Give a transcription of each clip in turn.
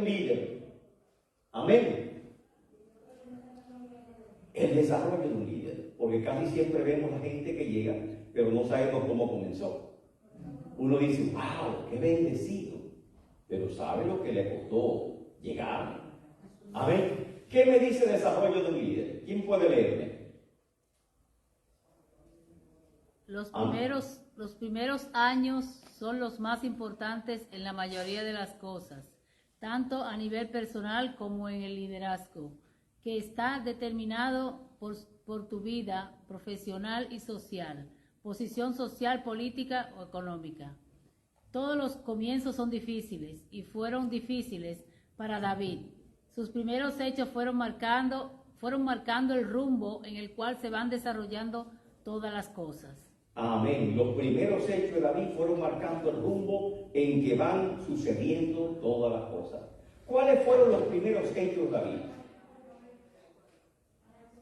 un líder. Amén. El desarrollo de un líder. Porque casi siempre vemos a la gente que llega, pero no sabemos cómo comenzó. Uno dice, wow, qué bendecido. Pero sabe lo que le costó llegar. Amén. ¿Qué me dice el desarrollo de un líder? ¿Quién puede leerme? Los primeros años son los más importantes en la mayoría de las cosas, tanto a nivel personal como en el liderazgo, que está determinado por tu vida profesional y social, posición social, política o económica. Todos los comienzos son difíciles y fueron difíciles para David. Sus primeros hechos fueron marcando el rumbo en el cual se van desarrollando todas las cosas. Amén. Los primeros hechos de David fueron marcando el rumbo en que van sucediendo todas las cosas. ¿Cuáles fueron los primeros hechos de David?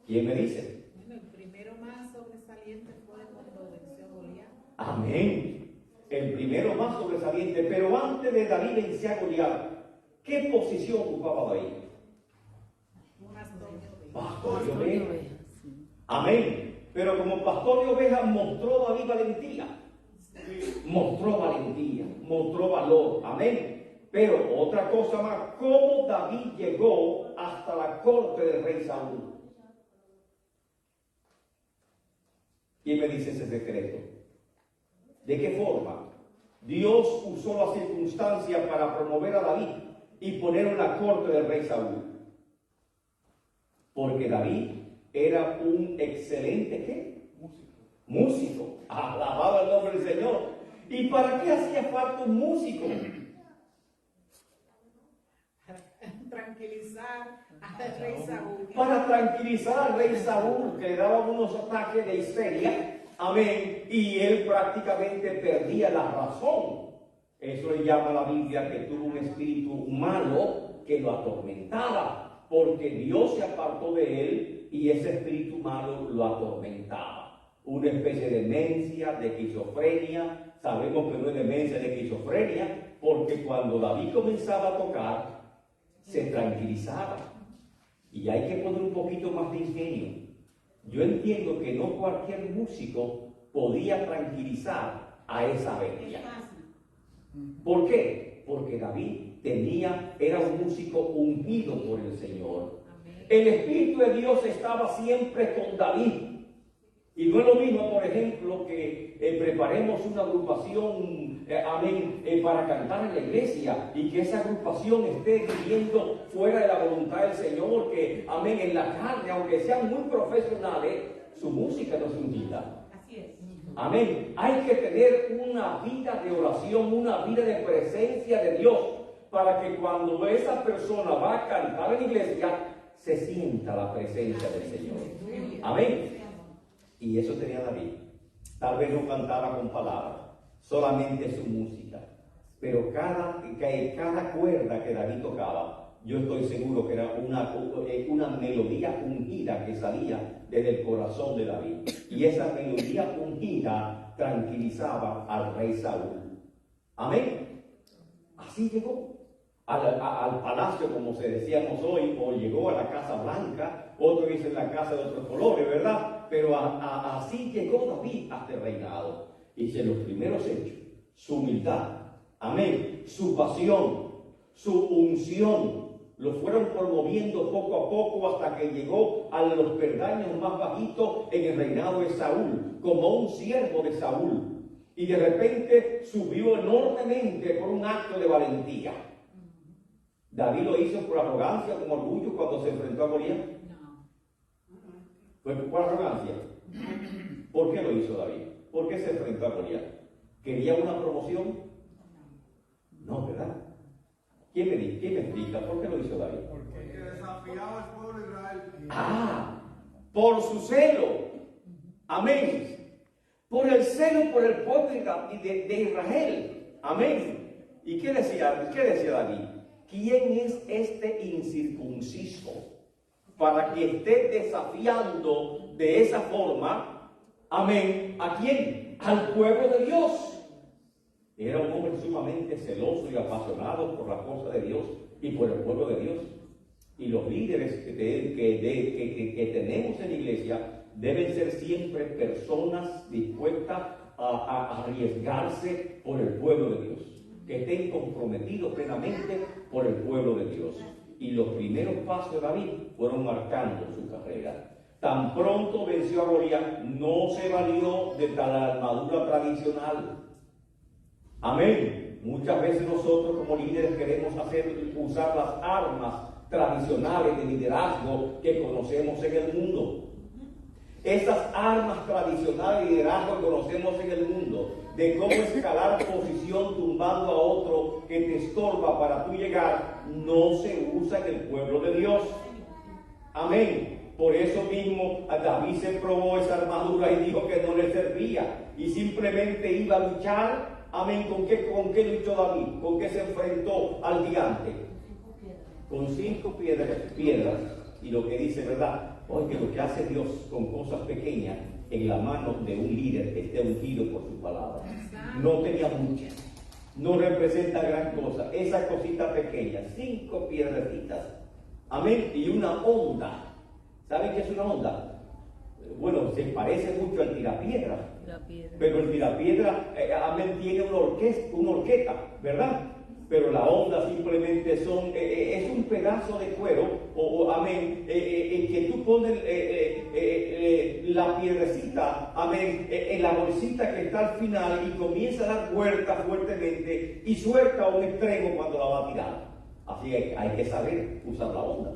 ¿Quién me dice? Bueno, el primero más sobresaliente fue cuando venció a Goliat. Amén. El primero más sobresaliente. Pero antes de David vencer a Goliat, ¿qué posición ocupaba David? Pastor de ovejas. Amén. Pero como pastor de ovejas mostró David valentía. Mostró valentía, mostró valor. Amén. Pero otra cosa más, ¿cómo David llegó hasta la corte del rey Saúl? ¿Quién me dice ese secreto? ¿De qué forma? Dios usó las circunstancias para promover a David y ponerlo en la corte del rey Saúl. Porque David era un excelente ¿qué? Músico. Alabado el nombre del Señor. ¿Y para qué hacía falta un músico? Tranquilizar al rey Saúl. Para tranquilizar al rey Saúl, que le daba unos ataques de histeria. Amén. Y él prácticamente perdía la razón. Eso le llama a la Biblia que tuvo un espíritu malo que lo atormentaba. Porque Dios se apartó de él y ese espíritu malo lo atormentaba. Una especie de demencia, de esquizofrenia. Sabemos que no es demencia, de esquizofrenia, porque cuando David comenzaba a tocar, se tranquilizaba. Y hay que poner un poquito más de ingenio. Yo entiendo que no cualquier músico podía tranquilizar a esa bestia. ¿Por qué? Porque David era un músico ungido por el Señor. El Espíritu de Dios estaba siempre con David. Y no es lo mismo, por ejemplo, que preparemos una agrupación, para cantar en la iglesia y que esa agrupación esté viviendo fuera de la voluntad del Señor, que, en la carne, aunque sean muy profesionales, su música no es ungida. Así es. Amén. Hay que tener una vida de oración, una vida de presencia de Dios, para que cuando esa persona va a cantar en la iglesia, se sienta la presencia del Señor. Amén. Y eso tenía David. Tal vez no cantaba con palabras, solamente su música. Pero cada cuerda que David tocaba, yo estoy seguro que era una melodía ungida que salía desde el corazón de David. Y esa melodía ungida tranquilizaba al rey Saúl. Amén. Así llegó al palacio, como se decíamos hoy, o llegó a la Casa Blanca, otro dice en la casa de otros colores, ¿verdad? Pero así llegó David hasta el reinado. Y en los primeros hechos, su humildad, amén, su pasión, su unción, lo fueron promoviendo poco a poco hasta que llegó a los peldaños más bajitos en el reinado de Saúl, como un siervo de Saúl. Y de repente subió enormemente por un acto de valentía. David lo hizo por arrogancia, con orgullo, cuando se enfrentó a Goliat. No. ¿Fue por arrogancia? ¿Por qué lo hizo David? ¿Por qué se enfrentó a Goliat? ¿Quería una promoción? No, ¿verdad? ¿Quién me explica por qué lo hizo David? Porque desafiaba al pueblo de Israel. Por su celo. Amén. Por el celo por el pueblo de Israel. Amén. ¿Y qué decía David? ¿Quién es este incircunciso para que esté desafiando de esa forma? Amén. ¿A quién? Al pueblo de Dios. Era un hombre sumamente celoso y apasionado por la cosa de Dios. y por el pueblo de Dios. Y los líderes que tenemos en la iglesia deben ser siempre personas dispuestas a arriesgarse por el pueblo de Dios, que estén comprometidos plenamente por el pueblo de Dios. Y los primeros pasos de David fueron marcando su carrera. Tan pronto venció a Goliat, no se valió de tal armadura tradicional. Amén. Muchas veces nosotros como líderes queremos usar las armas tradicionales de liderazgo que conocemos en el mundo. Esas armas tradicionales de liderazgo que conocemos en el mundo, de cómo escalar posición tumbando a otro que te estorba para tú llegar, no se usa en el pueblo de Dios. Amén. Por eso mismo a David se probó esa armadura y dijo que no le servía y simplemente iba a luchar. Amén. ¿Con qué luchó David? ¿Con qué se enfrentó al gigante? Con 5 piedras. Y lo que dice, ¿verdad? Oye, lo que hace Dios con cosas pequeñas en la mano de un líder que esté ungido por su palabra. No tenía muchas, no representa gran cosa. Esa cosita pequeña, 5 piedrecitas. Amén. Y una onda. ¿Saben qué es una onda? Bueno, se parece mucho al tirapiedra. Pero el tirapiedra, amén, tiene una horqueta, ¿verdad? Pero la onda simplemente es un pedazo de cuero, amén, que tú pones la piedrecita, amén, en la bolsita que está al final y comienza a dar vueltas fuertemente y suelta a un extremo cuando la va a tirar. Así que hay que saber usar la onda.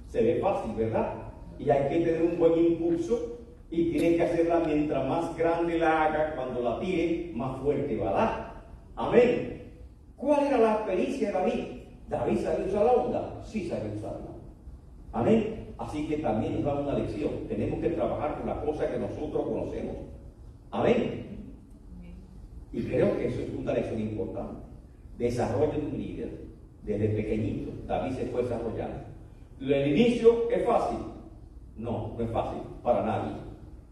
Se ve fácil, ¿verdad? Y hay que tener un buen impulso y tiene que hacerla mientras más grande la haga, cuando la tire, más fuerte va a dar. Amén. ¿Cuál era la pericia de David? ¿David sabía usar la onda? Sí sabía usarla. Amén. Así que también nos da una lección. Tenemos que trabajar con la cosa que nosotros conocemos. Amén. Y creo que eso es una lección importante. Desarrollo de un líder. Desde pequeñito, David se fue desarrollando. ¿El inicio es fácil? No, no es fácil para nadie.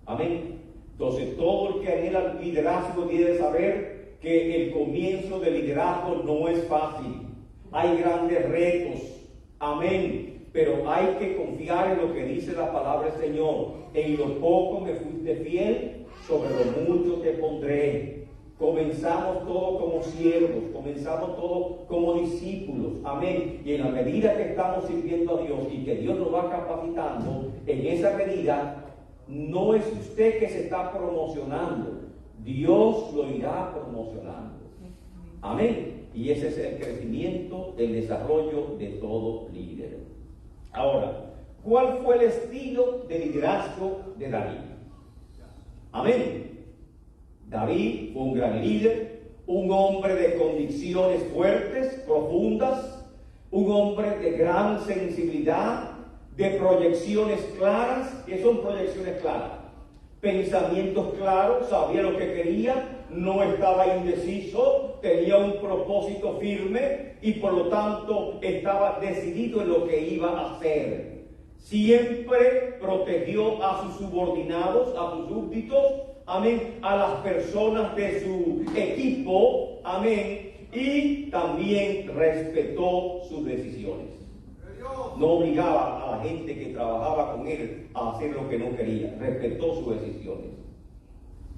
Amén. Entonces, todo el que anhela el liderazgo debe saber que el comienzo del liderazgo no es fácil. Hay grandes retos. Amén. Pero hay que confiar en lo que dice la palabra del Señor. En lo poco me fuiste fiel, sobre lo mucho te pondré. Comenzamos todos como siervos, comenzamos todos como discípulos, amén. Y en la medida que estamos sirviendo a Dios y que Dios nos va capacitando, en esa medida no es usted que se está promocionando, Dios lo irá promocionando. Amén. Y ese es el crecimiento, el desarrollo de todo líder. Ahora, ¿cuál fue el estilo de liderazgo de David? Amén. David fue un gran líder, un hombre de convicciones fuertes, profundas, un hombre de gran sensibilidad, de proyecciones claras. ¿Qué son proyecciones claras? Pensamientos claros, sabía lo que quería, no estaba indeciso, tenía un propósito firme y por lo tanto estaba decidido en lo que iba a hacer. Siempre protegió a sus subordinados, a sus súbditos, amén, a las personas de su equipo, amén, y también respetó sus decisiones. No obligaba a la gente que trabajaba con él a hacer lo que no quería, respetó sus decisiones.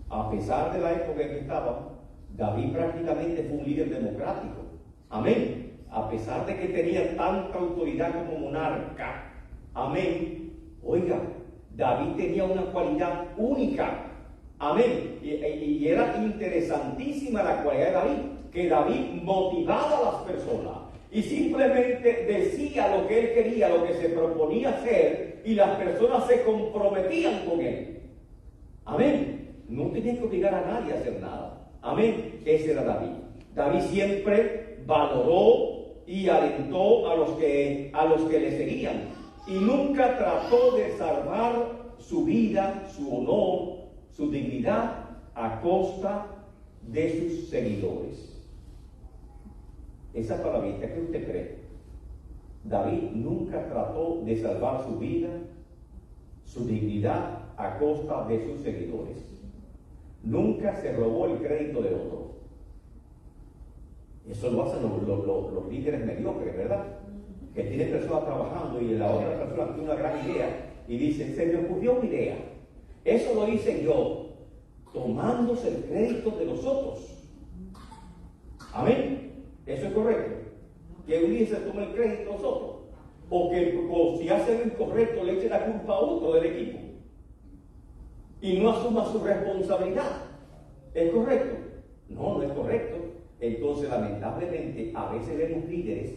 A pesar de la época en que estaba, David prácticamente fue un líder democrático, amén, a pesar de que tenía tanta autoridad como monarca, amén. Oiga, David tenía una cualidad única. Amén. Y era interesantísima la cualidad de David, que David motivaba a las personas y simplemente decía lo que él quería, lo que se proponía hacer, y las personas se comprometían con él. Amén. No tenía que obligar a nadie a hacer nada. Amén. Ese era David. David siempre valoró y alentó a los que le seguían y nunca trató de salvar su vida, su honor, su dignidad a costa de sus seguidores. Esa palabrita, ¿qué usted cree? David nunca trató de salvar su vida, su dignidad a costa de sus seguidores. Nunca se robó el crédito de otro. Eso lo hacen los líderes mediocres, ¿verdad? que tiene personas trabajando y la otra persona tiene una gran idea y dice, se me ocurrió una idea. Eso lo hice yo, tomándose el crédito de los otros. Amén. Eso es correcto. Que un líder se tome el crédito de los otros. O si hace lo incorrecto le eche la culpa a otro del equipo. Y no asuma su responsabilidad. ¿Es correcto? No, no es correcto. Entonces, lamentablemente, a veces vemos líderes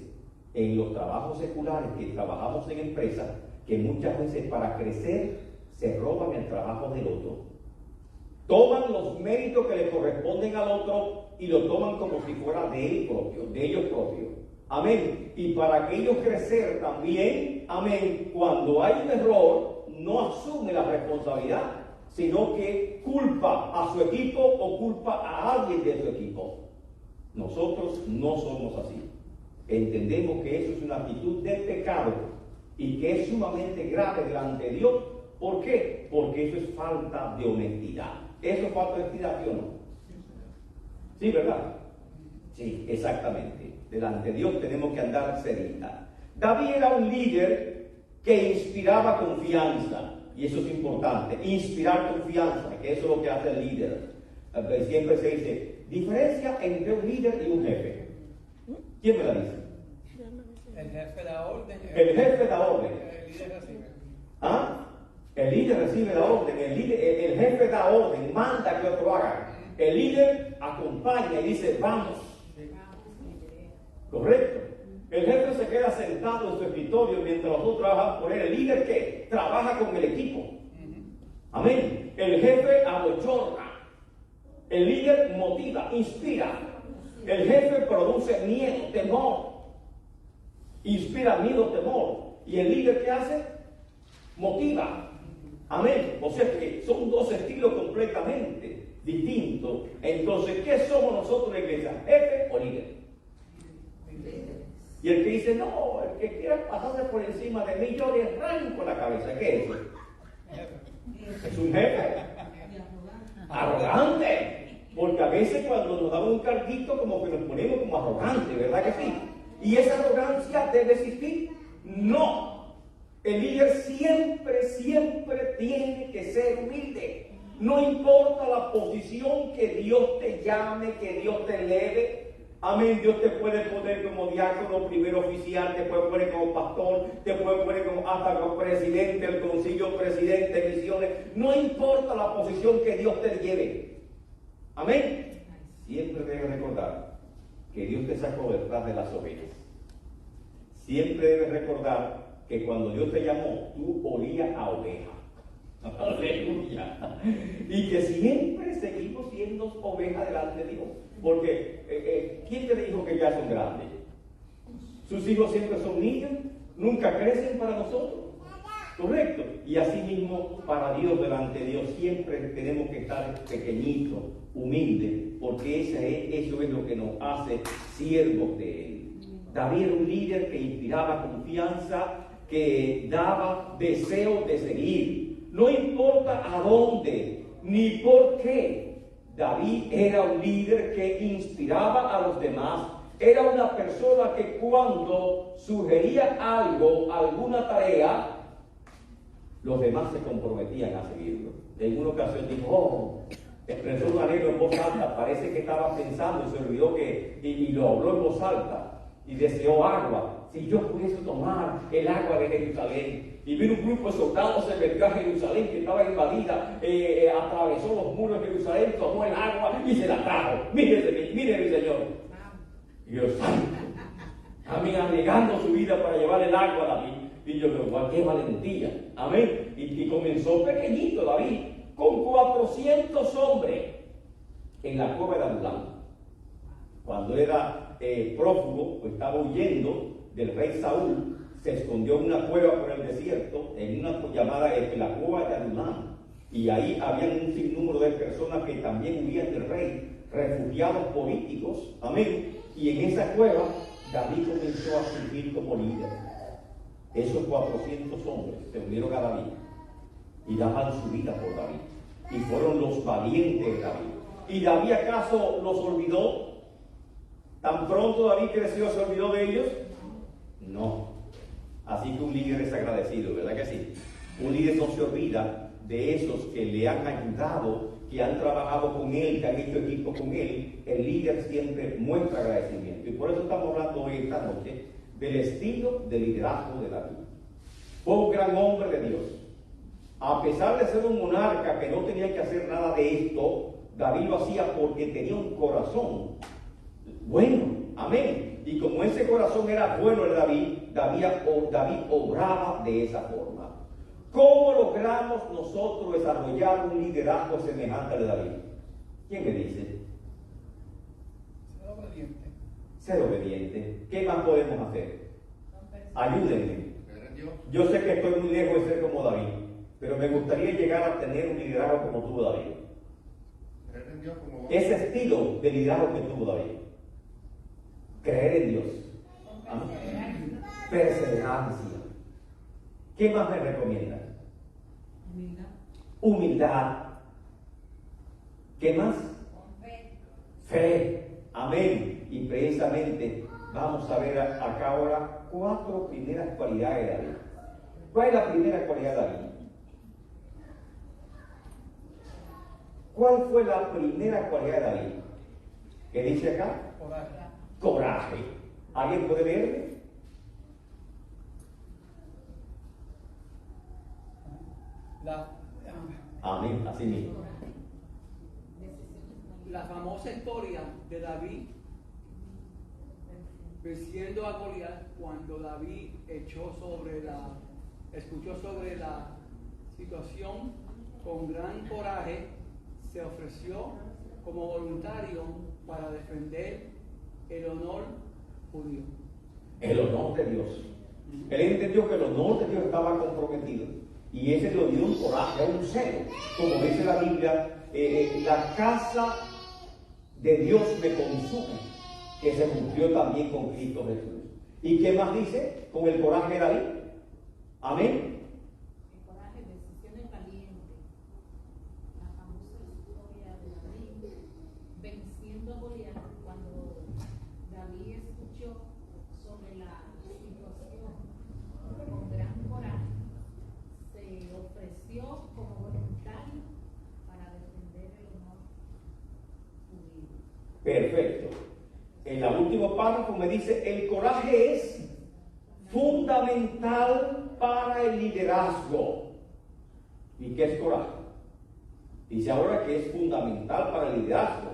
en los trabajos seculares que trabajamos en empresas que muchas veces para crecer se roban el trabajo del otro. Toman los méritos que le corresponden al otro y lo toman como si fuera de él propio, de ellos propios. Amén. Y para que ellos crecer también, amén, cuando hay un error, no asume la responsabilidad, sino que culpa a su equipo o culpa a alguien de su equipo. Nosotros no somos así. Entendemos que eso es una actitud de pecado y que es sumamente grave delante de Dios. ¿Por qué? Porque eso es falta de honestidad. ¿Eso es falta de honestidad, sí o no? Sí, ¿verdad? Sí, exactamente. Delante de Dios tenemos que andar seriedad. David era un líder que inspiraba confianza. Y eso es importante, inspirar confianza, que eso es lo que hace el líder. Siempre se dice, diferencia entre un líder y un jefe. ¿Quién me la dice? El jefe da orden. El jefe da orden. El líder recibe. ¿Ah? El líder recibe la orden, el jefe da orden, manda que otro haga. El líder acompaña y dice, vamos. ¿Correcto? El jefe se queda sentado en su escritorio mientras los otros trabajan por él. El líder que trabaja con el equipo. Amén. El jefe abochorna. El líder motiva, inspira. El jefe produce miedo, temor. Inspira miedo, temor. ¿Y el líder qué hace? Motiva. Amén. O sea que son dos estilos completamente distintos. Entonces, ¿qué somos nosotros en la iglesia? ¿Jefe o líder? Y el que dice, no, el que quiera pasarse por encima de mí, yo le arranco la cabeza. ¿Qué es eso? Es un jefe. Arrogante. Porque a veces cuando nos damos un carguito, como que nos ponemos como arrogantes, ¿verdad que sí? ¿Y esa arrogancia debe existir? No. El líder siempre tiene que ser humilde. No importa la posición que Dios te llame, que Dios te eleve. Amén, Dios te puede poner como diácono, primer oficial, te puede poner como pastor, te puede poner hasta como presidente, el concilio, presidente de misiones. No importa la posición que Dios te lleve. Amén. Siempre debes recordar que Dios te sacó detrás de las ovejas. Siempre debes recordar que cuando Dios te llamó, tú olías a oveja. Aleluya. Y que siempre seguimos siendo ovejas delante de Dios. Porque, ¿quién te dijo que ya son grandes? Sus hijos siempre son niños, nunca crecen para nosotros. Correcto. Y así mismo para Dios, delante de Dios, siempre tenemos que estar pequeñitos, humildes, porque eso es lo que nos hace siervos de Él. David era un líder que inspiraba confianza, que daba deseo de seguir. No importa a dónde, ni por qué. David era un líder que inspiraba a los demás. Era una persona que cuando sugería algo, alguna tarea, los demás se comprometían a seguirlo. En una ocasión dijo, expresó un anhelo en voz alta, parece que estaba pensando y se olvidó y lo habló en voz alta y deseó agua. Si yo pudiese tomar el agua de Jerusalén. Y vino un grupo de soldados, se metió a Jerusalén que estaba invadida, atravesó los muros de Jerusalén, tomó el agua y se la trajo. Mire mi Señor. Dios santo. Amén, arriesgando su vida para llevar el agua a David. Y yo digo, qué valentía. Amén. Y comenzó pequeñito David, con 400 hombres en la cueva de Adulam. Cuando era prófugo, pues estaba huyendo del rey Saúl, se escondió en una cueva por el desierto, en una llamada la cueva de Adulam. Y ahí había un sinnúmero de personas que también huían del rey, refugiados políticos. Amén. Y en esa cueva, David comenzó a surgir como líder. Esos 400 hombres se unieron a David y daban su vida por David. Y fueron los valientes de David. ¿Y David acaso los olvidó? ¿Tan pronto David creció, se olvidó de ellos? No. Así que un líder es agradecido, ¿verdad que sí? Un líder no se olvida de esos que le han ayudado, que han trabajado con él, que han hecho equipo con él. El líder siempre muestra agradecimiento. Y por eso estamos hablando hoy, esta noche, del estilo de liderazgo de David. Fue un gran hombre de Dios. A pesar de ser un monarca que no tenía que hacer nada de esto, David lo hacía porque tenía un corazón bueno. Amén. Y como ese corazón era bueno de David obraba de esa forma. ¿Cómo logramos nosotros desarrollar un liderazgo semejante al de David? ¿Quién me dice? Ser obediente. Ser obediente. ¿Qué más podemos hacer? Ayúdenme. Yo sé que estoy muy lejos de ser como David, pero me gustaría llegar a tener un liderazgo como tuvo David. Ese estilo de liderazgo que tuvo David. Creer en Dios. Amén. Perseverancia. ¿Qué más me recomiendan? Humildad. ¿Qué más? Fe. Amén. Y precisamente vamos a ver acá ahora 4 primeras cualidades de David. ¿Cuál es la primera cualidad de David? ¿Cuál fue la primera cualidad de David? ¿Qué dice acá? Coraje. ¿Alguien puede leerme? Amén, así mismo. La famosa historia de David venciendo a Goliat, cuando David escuchó sobre la situación, con gran coraje se ofreció como voluntario para defender el honor judío. El honor de Dios. Él entendió que el honor de Dios estaba comprometido. Y ese le dio un coraje, un celo. Como dice la Biblia, la casa de Dios me consume, que se cumplió también con Cristo Jesús. ¿Y qué más dice? Con el coraje de David. Amén. El coraje, decisiones valientes. La famosa historia de David venciendo a Goliat, cuando David escuchó sobre la situación con gran coraje, se ofreció como voluntario para defender el honor judío. Perfecto. En el último párrafo me dice, el coraje es fundamental para el liderazgo. ¿Y qué es coraje? Dice ahora que es fundamental para el liderazgo.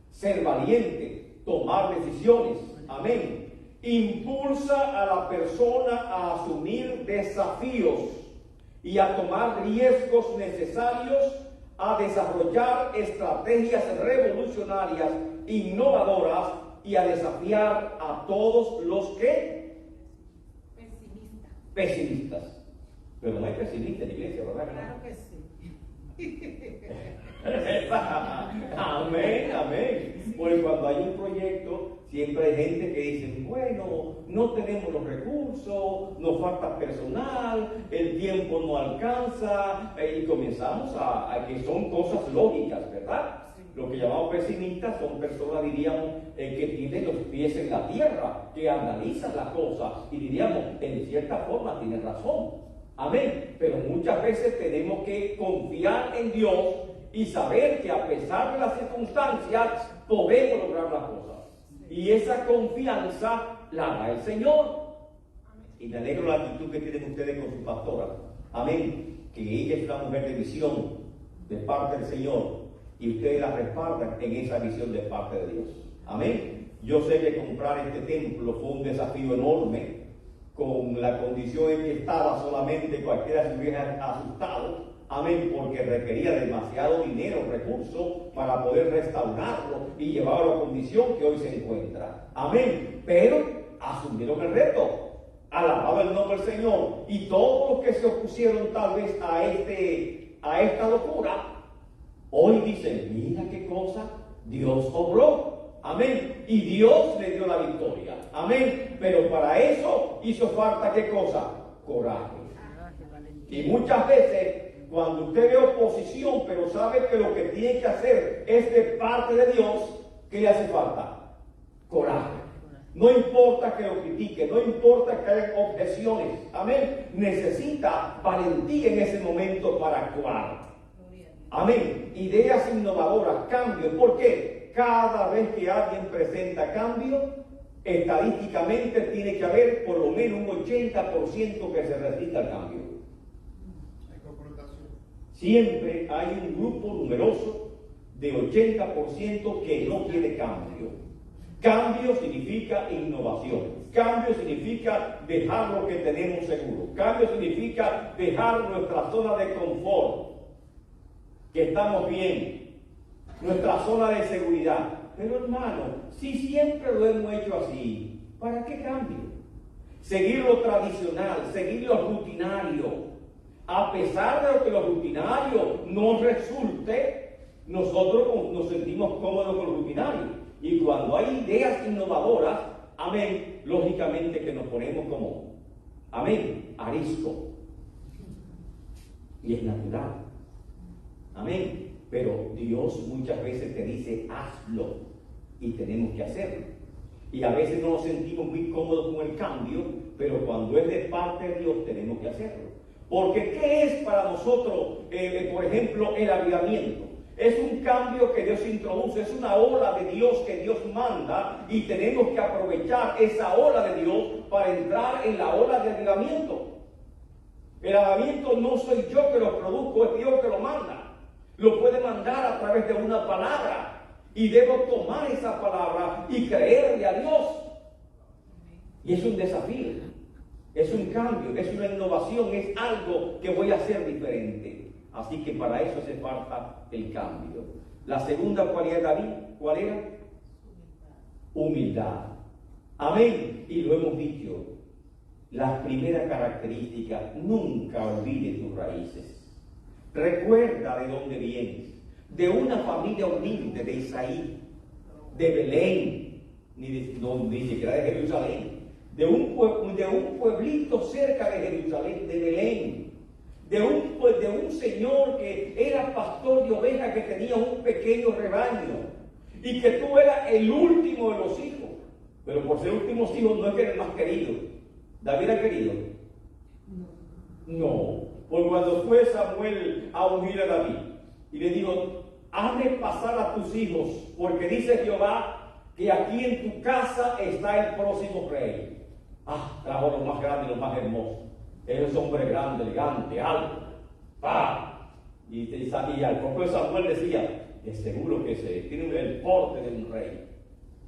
Ser valiente, tomar decisiones. Amén. Impulsa a la persona a asumir desafíos y a tomar riesgos necesarios, a desarrollar estrategias revolucionarias, innovadoras y a desafiar a todos los que pesimistas. Pero no hay pesimistas en la iglesia, ¿verdad? Claro que sí. Amén, amén. Porque cuando hay un proyecto, siempre hay gente que dice, bueno, no tenemos los recursos, nos falta personal, el tiempo no alcanza, y comenzamos a que son cosas lógicas, ¿verdad? Lo que llamamos pesimistas son personas, diríamos, que tienen los pies en la tierra, que analizan las cosas y diríamos, en cierta forma tienen razón. Amén. Pero muchas veces tenemos que confiar en Dios y saber que a pesar de las circunstancias podemos lograr las cosas. Y esa confianza la da el Señor. Y me alegro la actitud que tienen ustedes con su pastora. Amén. Que ella es una mujer de visión de parte del Señor. Y ustedes la respaldan en esa visión de parte de Dios. Amén. Yo sé que comprar este templo fue un desafío enorme. Con la condición en que estaba, solamente cualquiera se hubiera asustado. Amén. Porque requería demasiado dinero, recursos para poder restaurarlo y llevarlo a la condición que hoy se encuentra. Amén. Pero asumieron el reto. Alabado el nombre del Señor. Y todos los que se opusieron tal vez a esta locura, hoy dicen, mira qué cosa, Dios obró. Amén. Y Dios le dio la victoria. Amén. Pero para eso hizo falta, ¿qué cosa? Coraje. Y muchas veces, cuando usted ve oposición, pero sabe que lo que tiene que hacer es de parte de Dios, ¿qué le hace falta? Coraje. No importa que lo critique, no importa que haya objeciones. Amén. Necesita valentía en ese momento para actuar. Amén. Ideas innovadoras, cambios. ¿Por qué? Cada vez que alguien presenta cambio, estadísticamente tiene que haber por lo menos un 80% que se resista al cambio. Hay confrontación. Siempre hay un grupo numeroso de 80% que no quiere cambio. Cambio significa innovación. Cambio significa dejar lo que tenemos seguro. Cambio significa dejar nuestra zona de confort, que estamos bien, nuestra zona de seguridad. Pero hermano, si siempre lo hemos hecho así, ¿para qué cambio? Seguir lo tradicional, seguir lo rutinario. A pesar de lo que lo rutinario no resulte, nosotros nos sentimos cómodos con lo rutinario. Y cuando hay ideas innovadoras, amén, lógicamente que nos ponemos como, amén, arisco. Y es natural. Amén. Pero Dios muchas veces te dice, hazlo. Y tenemos que hacerlo. Y a veces no nos sentimos muy cómodos con el cambio, pero cuando es de parte de Dios tenemos que hacerlo. Porque ¿qué es para nosotros, por ejemplo, el avivamiento? Es un cambio que Dios introduce, es una ola de Dios que Dios manda y tenemos que aprovechar esa ola de Dios para entrar en la ola de avivamiento. El avivamiento no soy yo que lo produzco, es Dios que lo manda. Lo puede mandar a través de una palabra y debo tomar esa palabra y creerle a Dios. Y es un desafío, es un cambio, es una innovación, es algo que voy a hacer diferente. Así que para eso hace falta el cambio. La segunda cualidad de David, ¿cuál era? Humildad. Amén. Y lo hemos dicho. La primera característica, nunca olvide tus raíces. Recuerda de dónde vienes. De una familia humilde de Isaí, de Belén, ni siquiera de Jerusalén. De un pueblito cerca de Jerusalén, de Belén. De un señor que era pastor de ovejas, que tenía un pequeño rebaño y que tú eras el último de los hijos. Pero por ser últimos hijos no es que eres más querido. ¿David era querido? No. Porque cuando fue Samuel a ungir a David y le dijo, hazme pasar a tus hijos, porque dice Jehová que aquí en tu casa está el próximo rey. Trajo lo más grande y lo más hermoso. Es un hombre grande, elegante, alto. Y al propio Samuel decía, es seguro que tiene el porte de un rey,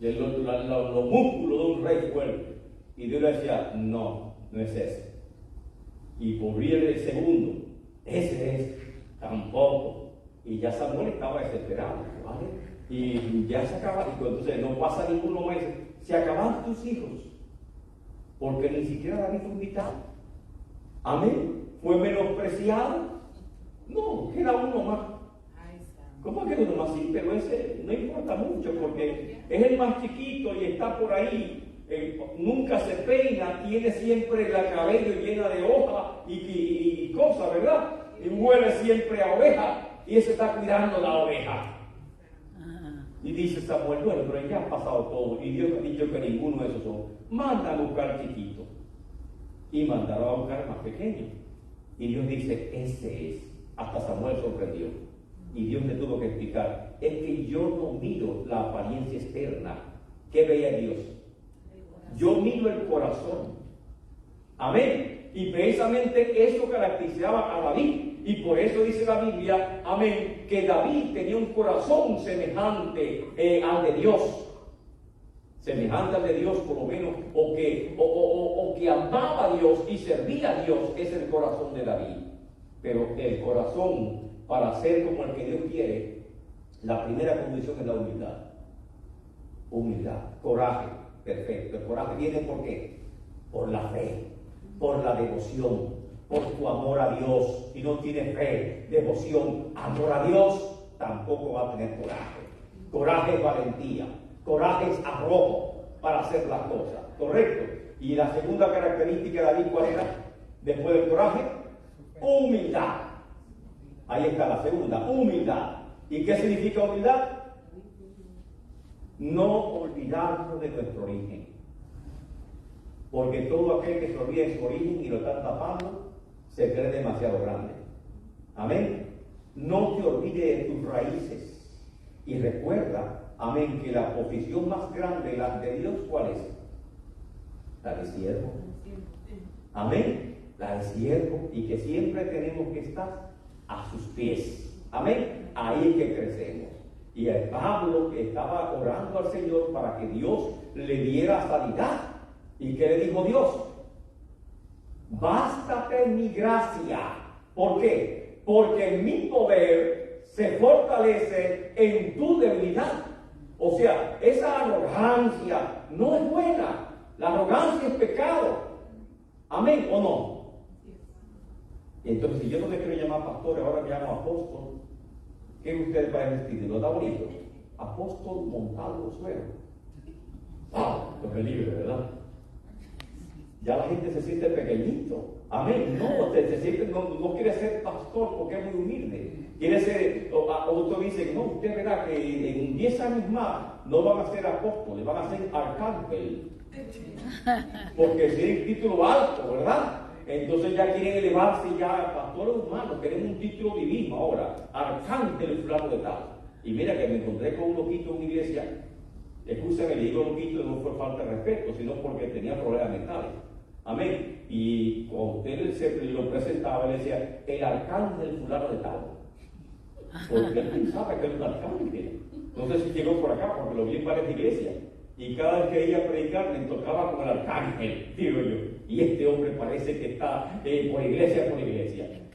los músculos de un rey fuerte. Y Dios le decía, no es ese. Y por el segundo, ese es, tampoco. Y ya Samuel estaba desesperado, ¿vale? Y ya se acaba, y entonces no pasa ninguno más, se acaban tus hijos, porque ni siquiera David fue invitado. Amén. ¿Fue menospreciado? No, era uno más. ¿Cómo que uno más? Sí, pero ese no importa mucho porque es el más chiquito y está por ahí. Nunca se peina, tiene siempre el cabello llena de hojas y cosas, ¿verdad? Y huele siempre a oveja y ese está cuidando la oveja. Y dice Samuel, bueno, pero ya ha pasado todo y Dios ha dicho que ninguno de esos son. Manda a buscar al chiquito. Y mandaron a buscar al más pequeño. Y Dios dice, ese es. Hasta Samuel sorprendió. Y Dios le tuvo que explicar, es que yo no miro la apariencia externa. ¿Qué veía Dios? Yo miro el corazón. Amén. Y precisamente eso caracterizaba a David. Y por eso dice la Biblia, amén, que David tenía un corazón semejante al de Dios. Semejante al de Dios, por lo menos, o que amaba a Dios y servía a Dios, es el corazón de David. Pero el corazón, para ser como el que Dios quiere, la primera condición es la humildad. Humildad, coraje, perfecto. El coraje viene ¿por qué? Por la fe, por la devoción, por tu amor a Dios. Si no tienes fe, devoción, amor a Dios, tampoco va a tener coraje. Coraje es valentía. Coraje es arrojo para hacer las cosas, ¿correcto? Y la segunda característica de David, ¿cuál era? Después del coraje, humildad. Ahí está la segunda, humildad. ¿Y qué significa humildad? No olvidarnos de nuestro origen. Porque todo aquel que se olvida de su origen y lo está tapando, se cree demasiado grande. Amén. No te olvides de tus raíces. Y recuerda, amén, que la posición más grande de Dios, ¿cuál es? La de siervo. Amén. La de siervo. Y que siempre tenemos que estar a sus pies. Amén. Ahí es que crecemos. Y el Pablo estaba orando al Señor para que Dios le diera sanidad. ¿Y qué le dijo Dios? Bástate mi gracia. ¿Por qué? Porque mi poder se fortalece en tu debilidad. O sea, esa arrogancia no es buena. La arrogancia es pecado. Amén o no. Entonces, si yo no me quiero llamar pastor, ahora me llamo apóstol. ¿Qué ustedes para ese título? ¿Está bonito? Apóstol Montalvo Suero. ¡Wow! Esto es libre, ¿verdad? Ya la gente se siente pequeñito. Amén. No, se siente, no quiere ser pastor porque es muy humilde. Quiere ser, otros dicen, no, usted verá que en 10 años más no van a ser apóstoles, van a ser arcángel. Porque es un título alto, ¿verdad? Entonces ya quieren elevarse ya a pastores humanos, queremos un título divino ahora, arcángel fulano de tal. Y mira que me encontré con un loquito en una iglesia, escúchame, le digo loquito no por falta de respeto, sino porque tenía problemas mentales. Amén. Y cuando usted se lo presentaba, le decía, el arcángel fulano de tal. Porque él pensaba que era un arcángel. No sé si llegó por acá, porque lo vi en varias iglesias. Y cada vez que iba a predicar, me tocaba con el arcángel, digo yo. Y este hombre parece que está por iglesia.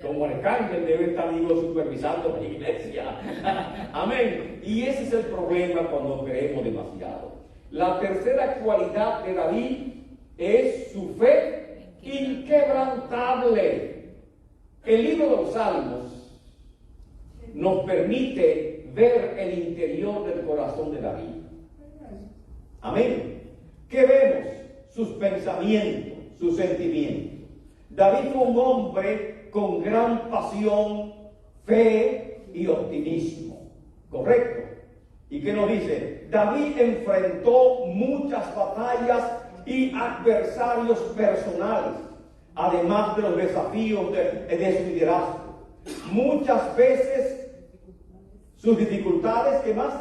Como arcángel debe estar, supervisando la iglesia. Amén. Y ese es el problema cuando creemos demasiado. La tercera cualidad de David es su fe inquebrantable. El libro de los Salmos nos permite ver el interior del corazón de David. Amén. ¿Qué vemos? Sus pensamientos, sus sentimientos. David fue un hombre con gran pasión, fe y optimismo. ¿Correcto? ¿Y qué nos dice? David enfrentó muchas batallas y adversarios personales, además de los desafíos de su liderazgo. Muchas veces sus dificultades, ¿qué más?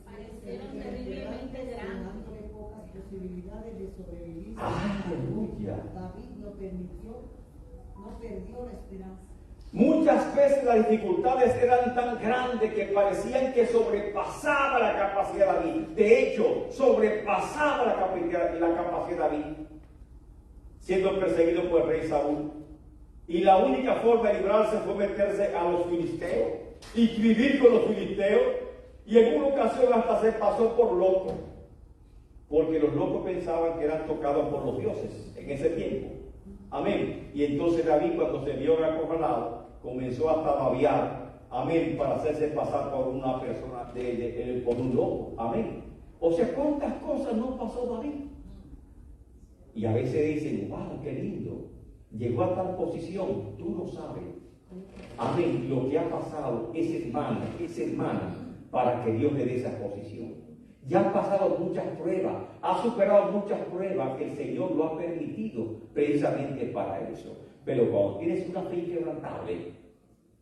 Parecieron terriblemente grandes. Pocas posibilidades de sobrevivir. ¡Aleluya! David no perdió la esperanza. Muchas veces las dificultades eran tan grandes que parecían que sobrepasaba la capacidad de David. De hecho, sobrepasaba la capacidad de David, siendo perseguido por el rey Saúl. Y la única forma de librarse fue meterse a los filisteos y vivir con los filisteos. Y en una ocasión hasta se pasó por loco, porque los locos pensaban que eran tocados por los dioses en ese tiempo. Amén. Y entonces David, cuando se vio acorralado, comenzó hasta a babear. Amén. Para hacerse pasar por una persona, por un loco. Amén. O sea, ¿cuántas cosas no pasó David? Y a veces dicen, wow, qué lindo. Llegó a tal posición. Tú no sabes. Amén. Lo que ha pasado esa hermana, para que Dios le dé esa posición. Ya ha pasado muchas pruebas, ha superado muchas pruebas que el Señor lo ha permitido precisamente para eso. Pero cuando tienes una fe inquebrantable,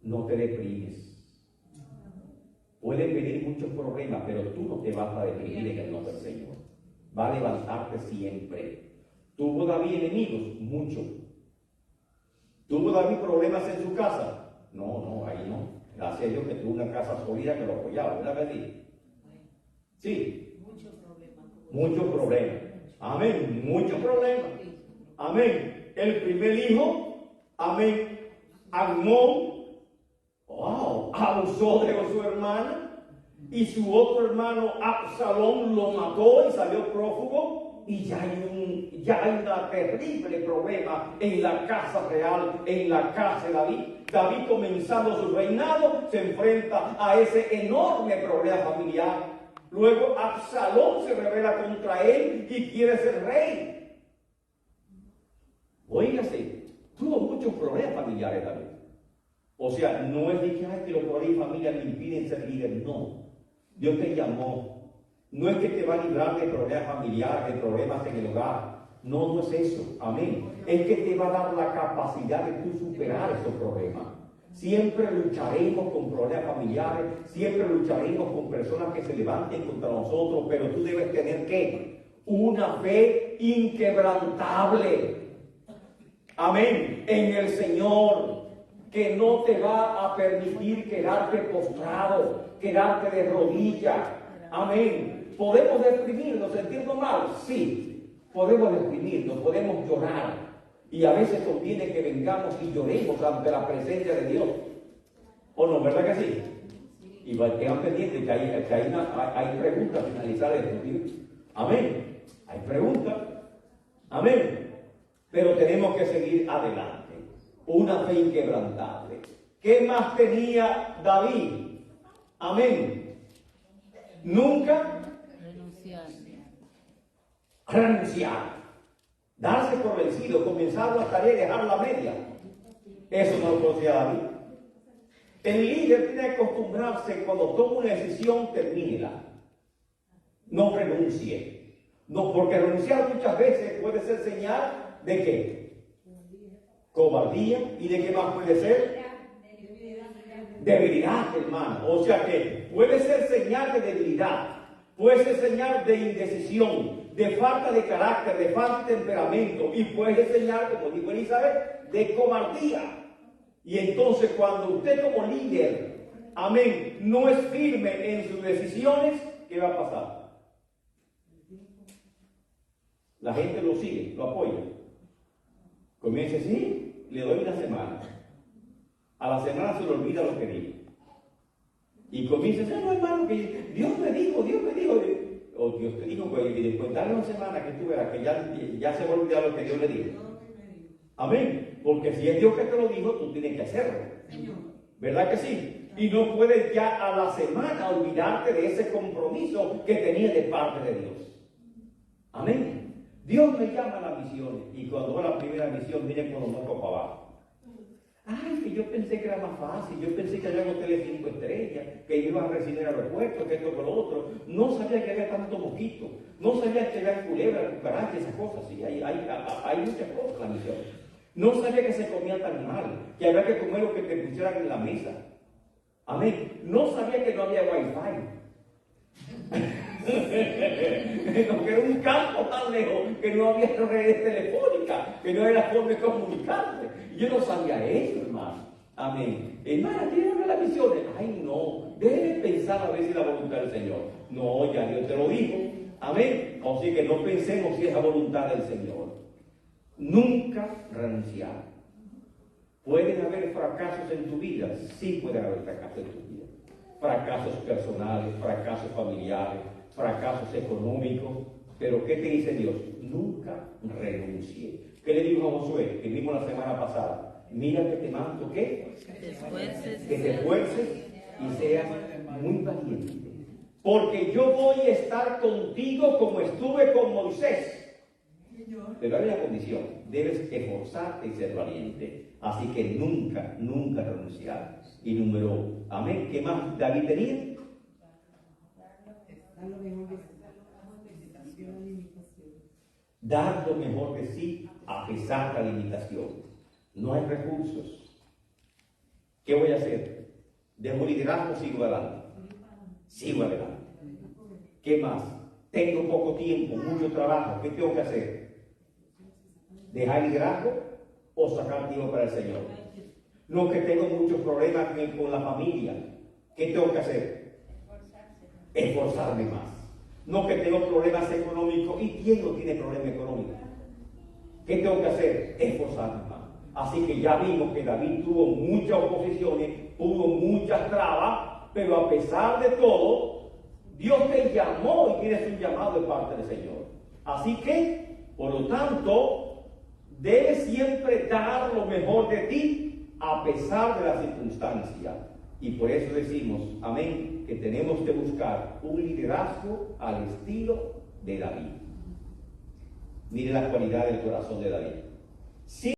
no te deprimes. Pueden venir muchos problemas, pero tú no te vas a deprimir en el nombre del Señor. Va a levantarte siempre. ¿Tuvo David enemigos? Muchos. ¿Tuvo David problemas en su casa? No, ahí no. Gracias a Dios que tuvo una casa sólida que lo apoyaba, ¿verdad que sí? Sí. Muchos problemas. Amén. Muchos problemas. Amén. El primer hijo, amén, Amnón, wow, abusó de su hermana. Y su otro hermano Absalón lo mató y salió prófugo. Y ya hay un terrible problema en la casa real, en la casa de David. David, comenzando su reinado, se enfrenta a ese enorme problema familiar. Luego Absalón se rebela contra él y quiere ser rey. Óigase, tuvo muchos problemas familiares David. O sea, no es de que los problemas de familia me impiden ser líder, no. Dios te llamó. No es que te va a librar de problemas familiares, de problemas en el hogar. No, no es eso. Amén. Es que te va a dar la capacidad de tú superar esos problemas. Siempre lucharemos con problemas familiares, siempre lucharemos con personas que se levanten contra nosotros, pero tú debes tener ¿qué? Una fe inquebrantable. Amén. En el Señor, que no te va a permitir quedarte postrado, quedarte de rodillas. Amén. ¿Podemos deprimirnos, sentirnos mal? Sí, podemos deprimirnos, podemos llorar. Y a veces conviene que vengamos y lloremos ante la presencia de Dios. ¿O no? ¿Verdad que sí? Y tengan pendiente que hay preguntas finalizadas de estudio. Amén. Hay preguntas. Amén. Pero tenemos que seguir adelante. Una fe inquebrantable. ¿Qué más tenía David? Amén. Nunca renunciar. Darse por vencido, comenzar la tarea y dejar la media. Eso no lo conocía David. El líder tiene que acostumbrarse cuando toma una decisión, termínela. No renuncie. No, porque renunciar muchas veces puede ser señal de ¿qué? Cobardía. ¿Y de qué más puede ser? Debilidad, hermano. O sea que puede ser señal de debilidad. Puede ser señal de indecisión, de falta de carácter, de falta de temperamento. Y puede ser señal, como dijo Elizabeth, de cobardía. Y entonces cuando usted como líder, amén, no es firme en sus decisiones, ¿qué va a pasar? La gente lo sigue, lo apoya. Comienza así, le doy una semana. A la semana se le olvida lo que dijo. Y comienza a decir, no hermano, que Dios me dijo. O Dios te dijo, pues, y después dale una semana que tú verás que ya se va a olvidar lo que Dios le dijo. Amén. Porque si es Dios que te lo dijo, tú tienes que hacerlo. ¿Verdad que sí? Y no puedes ya a la semana olvidarte de ese compromiso que tenías de parte de Dios. Amén. Dios me llama a las misiones. Y cuando va a la primera misión, viene con los mocos para abajo. Ay, que yo pensé que era más fácil, yo pensé que había hoteles 5 estrellas, que iban a recibir aeropuertos, que esto con lo otro. No sabía que había tanto mosquito, no sabía que había culebras, cucarachas, esas cosas. Sí, hay muchas cosas en la misión. No sabía que se comía tan mal, que había que comer lo que te pusieran en la mesa. Amén. No sabía que no había wifi. No, que era un campo tan lejos que no había redes telefónicas, que no era forma de comunicarse. Yo no sabía eso, hermano. Amén. Hermana, ¿quieren ver las misiones? Ay, no. Debe pensar a ver si es la voluntad del Señor. No, ya Dios te lo dijo. Amén. Así que no pensemos si es la voluntad del Señor. Nunca renunciar. ¿Pueden haber fracasos en tu vida? Sí pueden haber fracasos en tu vida. Fracasos personales, fracasos familiares, fracasos económicos. Pero ¿qué te dice Dios? Nunca renuncie. ¿Qué le dijo a Josué? Que vimos la semana pasada. Mira que te mando, ¿qué? Que te esfuerces y seas muy valiente. Porque yo voy a estar contigo como estuve con Moisés. Pero hay una condición. Debes esforzarte y ser valiente. Así que nunca, nunca renunciar. Y número, amén. ¿Qué más David tenía? Dar lo mejor de sí a pesar de la limitación. No hay recursos. ¿Qué voy a hacer? ¿Dejo liderazgo o sigo adelante? Sigo adelante. ¿Qué más? Tengo poco tiempo, mucho trabajo. ¿Qué tengo que hacer? ¿Dejar liderazgo o sacar tiempo para el Señor? No, que tengo muchos problemas con la familia. ¿Qué tengo que hacer? Esforzarme más. No, que tengo problemas económicos. ¿Y quién no tiene problemas económicos? ¿Qué tengo que hacer? Esforzarme más. Así que ya vimos que David tuvo muchas oposiciones, tuvo muchas trabas, pero a pesar de todo, Dios te llamó y tienes un llamado de parte del Señor. Así que, por lo tanto, debes siempre dar lo mejor de ti a pesar de las circunstancias. Y por eso decimos, amén, que tenemos que buscar un liderazgo al estilo de David. Mire la cualidad del corazón de David. Sí,